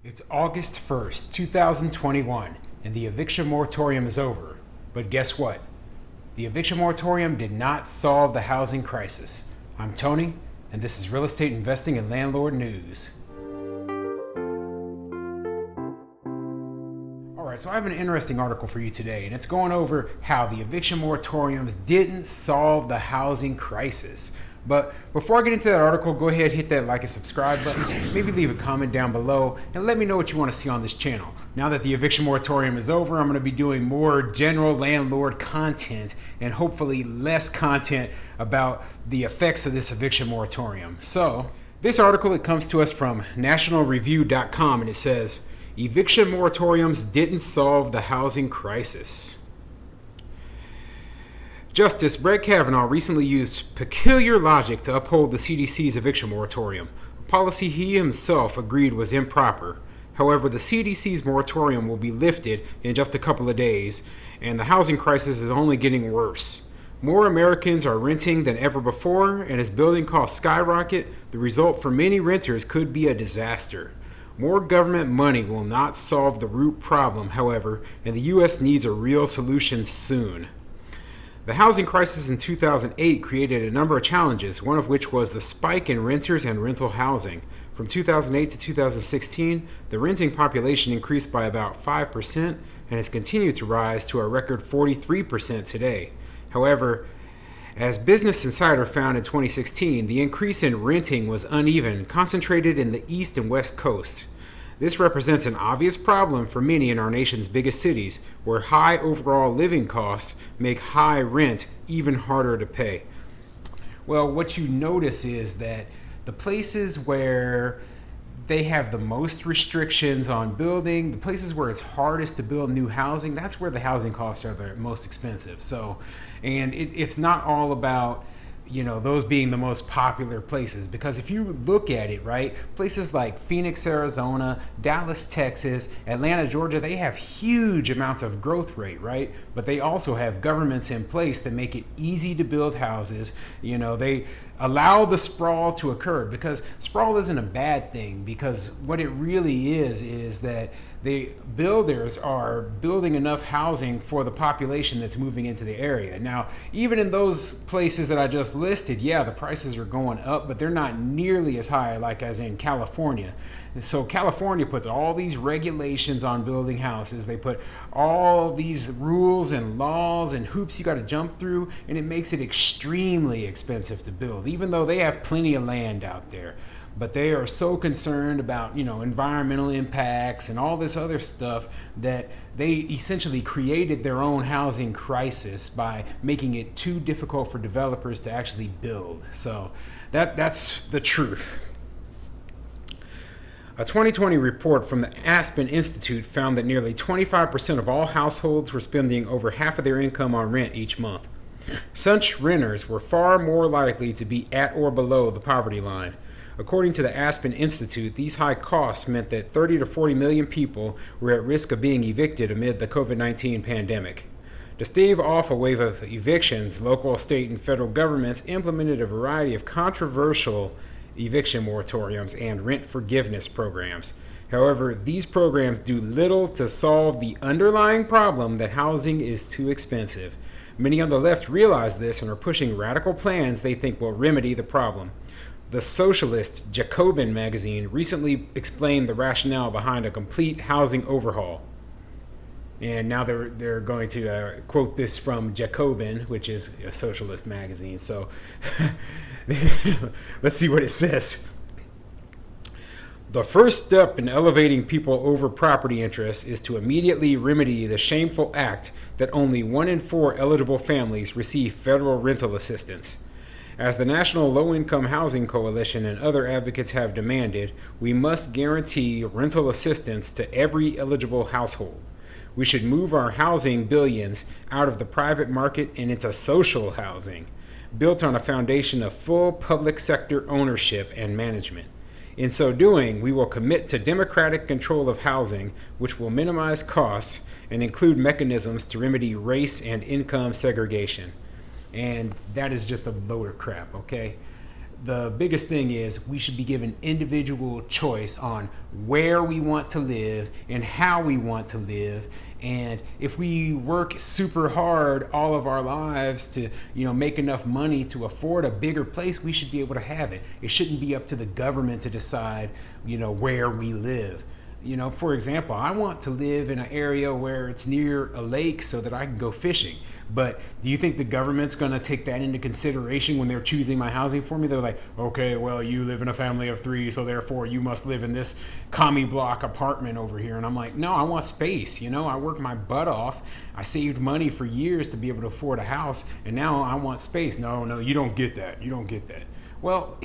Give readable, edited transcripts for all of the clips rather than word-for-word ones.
It's August 1st, 2021, and the eviction moratorium is over. But guess what? The eviction moratorium did not solve the housing crisis. I'm Tony, and this is Real Estate Investing and Landlord News. Alright, so I have an interesting article for you today, and it's going over how the eviction moratoriums didn't solve the housing crisis. But before I get into that article, go ahead, hit that like and subscribe button, maybe leave a comment down below, and let me know what you want to see on this channel. Now that the eviction moratorium is over, I'm going to be doing more general landlord content and hopefully less content about the effects of this eviction moratorium. So, this article, it comes to us from nationalreview.com, and it says, "Eviction moratoriums didn't solve the housing crisis." Justice Brett Kavanaugh recently used peculiar logic to uphold the CDC's eviction moratorium, a policy he himself agreed was improper. However, the CDC's moratorium will be lifted in just a couple of days, and the housing crisis is only getting worse. More Americans are renting than ever before, and as building costs skyrocket, the result for many renters could be a disaster. More government money will not solve the root problem, however, and the U.S. needs a real solution soon. The housing crisis in 2008 created a number of challenges, one of which was the spike in renters and rental housing. From 2008 to 2016, the renting population increased by about 5% and has continued to rise to a record 43% today. However, as Business Insider found in 2016, the increase in renting was uneven, concentrated in the East and West Coasts. This represents an obvious problem for many in our nation's biggest cities, where high overall living costs make high rent even harder to pay. Well, what you notice is that the places where they have the most restrictions on building, the places where it's hardest to build new housing, that's where the housing costs are the most expensive. So, and it's not all about those being the most popular places, because if you look at it, right, places like Phoenix, Arizona, Dallas, Texas, Atlanta, Georgia, they have huge amounts of growth rate, right? But they also have governments in place that make it easy to build houses. They allow the sprawl to occur, because sprawl isn't a bad thing, because what it really is that the builders are building enough housing for the population that's moving into the area. Now, even in those places that I just listed, yeah, the prices are going up, but they're not nearly as high like as in California. So California puts all these regulations on building houses. They put all these rules and laws and hoops you got to jump through, and it makes it extremely expensive to build, even though they have plenty of land out there. But they are so concerned about, environmental impacts and all this other stuff that they essentially created their own housing crisis by making it too difficult for developers to actually build. So that's the truth. A 2020 report from the Aspen Institute found that nearly 25% of all households were spending over half of their income on rent each month. Such renters were far more likely to be at or below the poverty line. According to the Aspen Institute, these high costs meant that 30 to 40 million people were at risk of being evicted amid the COVID-19 pandemic. To stave off a wave of evictions, local, state, and federal governments implemented a variety of controversial eviction moratoriums and rent forgiveness programs. However, these programs do little to solve the underlying problem that housing is too expensive. Many on the left realize this and are pushing radical plans they think will remedy the problem. The socialist Jacobin magazine recently explained the rationale behind a complete housing overhaul. And now they're going to quote this from Jacobin, which is a socialist magazine. So let's see what it says. "The first step in elevating people over property interests is to immediately remedy the shameful act that only 1 in 4 eligible families receive federal rental assistance. As the National Low-Income Housing Coalition and other advocates have demanded, we must guarantee rental assistance to every eligible household. We should move our housing billions out of the private market and into social housing, built on a foundation of full public sector ownership and management. In so doing, we will commit to democratic control of housing, which will minimize costs and include mechanisms to remedy race and income segregation." And that is just a load of crap, okay? the biggest thing is we should be given individual choice on where we want to live and how we want to live. And if we work super hard all of our lives to, make enough money to afford a bigger place, we should be able to have it. It shouldn't be up to the government to decide, where we live. For example, I want to live in an area where it's near a lake so that I can go fishing. But do you think the government's going to take that into consideration when they're choosing my housing for me? They're like, okay, well, you live in a family of 3, so therefore you must live in this commie block apartment over here. And I'm like, no, I want space. I worked my butt off. I saved money for years to be able to afford a house, and now I want space. No, you don't get that. You don't get that. Well,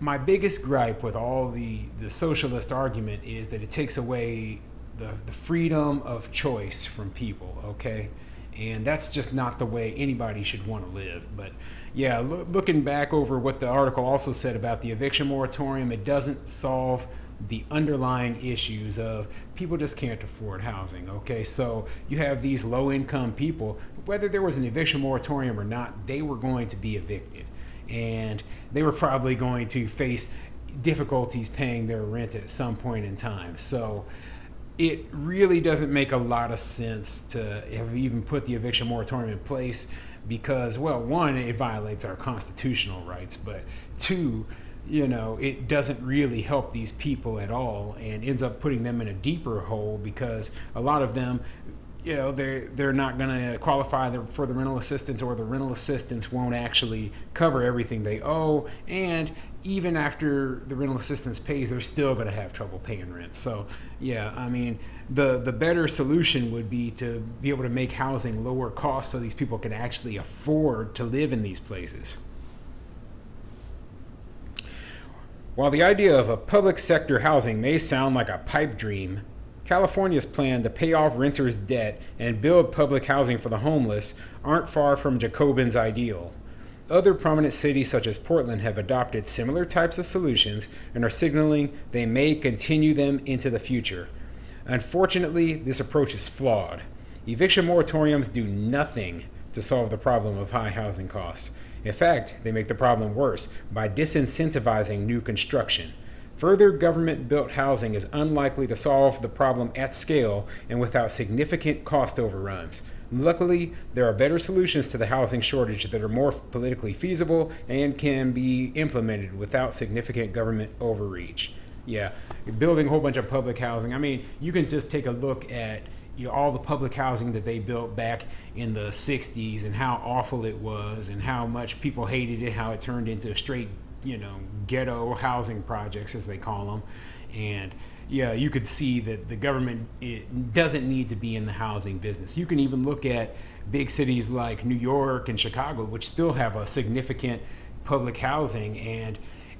my biggest gripe with all the socialist argument is that it takes away the freedom of choice from people, okay? And that's just not the way anybody should want to live. But yeah, looking back over what the article also said about the eviction moratorium, it doesn't solve the underlying issues of people just can't afford housing, okay? So you have these low-income people, whether there was an eviction moratorium or not, they were going to be evicted. And they were probably going to face difficulties paying their rent at some point in time. So it really doesn't make a lot of sense to have even put the eviction moratorium in place because, well, one, it violates our constitutional rights, but two, it doesn't really help these people at all and ends up putting them in a deeper hole because a lot of them, they're not going to qualify for the rental assistance, or the rental assistance won't actually cover everything they owe, and even after the rental assistance pays, they're still going to have trouble paying rent. So yeah, I mean, the better solution would be to be able to make housing lower cost so these people can actually afford to live in these places. While the idea of a public sector housing may sound like a pipe dream, California's plan to pay off renters' debt and build public housing for the homeless aren't far from Jacobin's ideal. Other prominent cities such as Portland have adopted similar types of solutions and are signaling they may continue them into the future. Unfortunately, this approach is flawed. Eviction moratoriums do nothing to solve the problem of high housing costs. In fact, they make the problem worse by disincentivizing new construction. Further government-built housing is unlikely to solve the problem at scale and without significant cost overruns. Luckily, there are better solutions to the housing shortage that are more politically feasible and can be implemented without significant government overreach. Yeah, building a whole bunch of public housing. I mean, you can just take a look at all the public housing that they built back in the 60s and how awful it was and how much people hated it, how it turned into a straight ghetto housing projects, as they call them. And yeah, you could see that the government, it doesn't need to be in the housing business. You can even look at big cities like New York and Chicago, which still have a significant public housing, and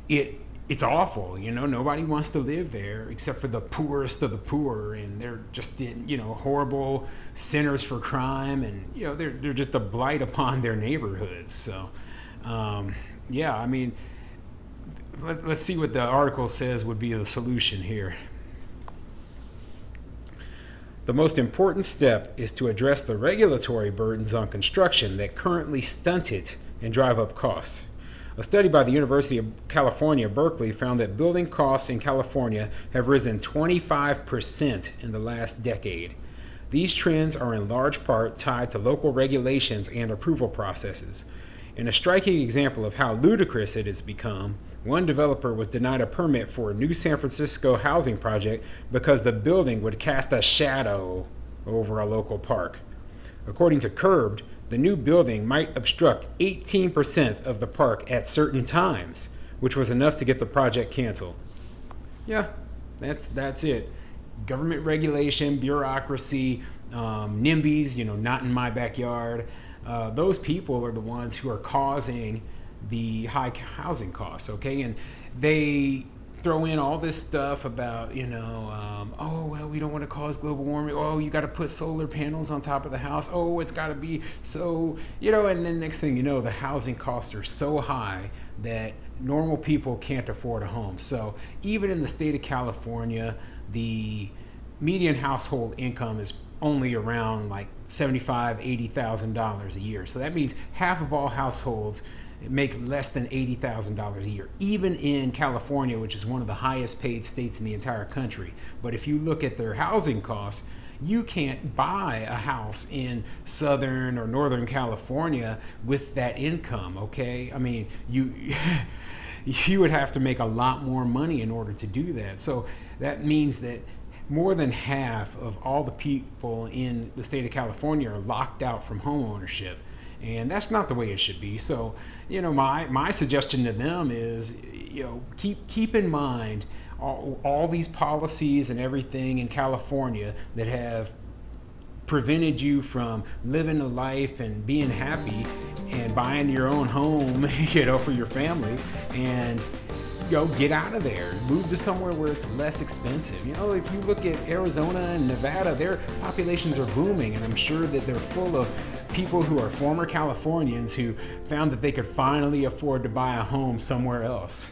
it's awful. Nobody wants to live there except for the poorest of the poor, and they're just horrible centers for crime, and they're just a blight upon their neighborhoods. So yeah, I mean, let's see what the article says would be the solution here. The most important step is to address the regulatory burdens on construction that currently stunt it and drive up costs. A study by the University of California, Berkeley, found that building costs in California have risen 25% in the last decade. These trends are in large part tied to local regulations and approval processes. In a striking example of how ludicrous it has become, one developer was denied a permit for a new San Francisco housing project because the building would cast a shadow over a local park. According to Curbed, the new building might obstruct 18% of the park at certain times, which was enough to get the project canceled. Yeah, that's it. Government regulation, bureaucracy, NIMBYs, not in my backyard. Those people are the ones who are causing the high housing costs, okay? And they throw in all this stuff about, oh, well, we don't want to cause global warming. Oh, you got to put solar panels on top of the house. Oh, it's got to be so, and then next thing you know, the housing costs are so high that normal people can't afford a home. So even in the state of California, the median household income is only around like $75,000, $80,000 a year. So that means half of all households make less than $80,000 a year, even in California, which is one of the highest paid states in the entire country. But if you look at their housing costs, you can't buy a house in Southern or Northern California with that income, okay? I mean, you would have to make a lot more money in order to do that. So that means that more than half of all the people in the state of California are locked out from home ownership. And that's not the way it should be. So, my suggestion to them is, keep in mind all these policies and everything in California that have prevented you from living a life and being happy and buying your own home, for your family, and get out of there. Move to somewhere where it's less expensive. If you look at Arizona and Nevada, their populations are booming, and I'm sure that they're full of people who are former Californians who found that they could finally afford to buy a home somewhere else.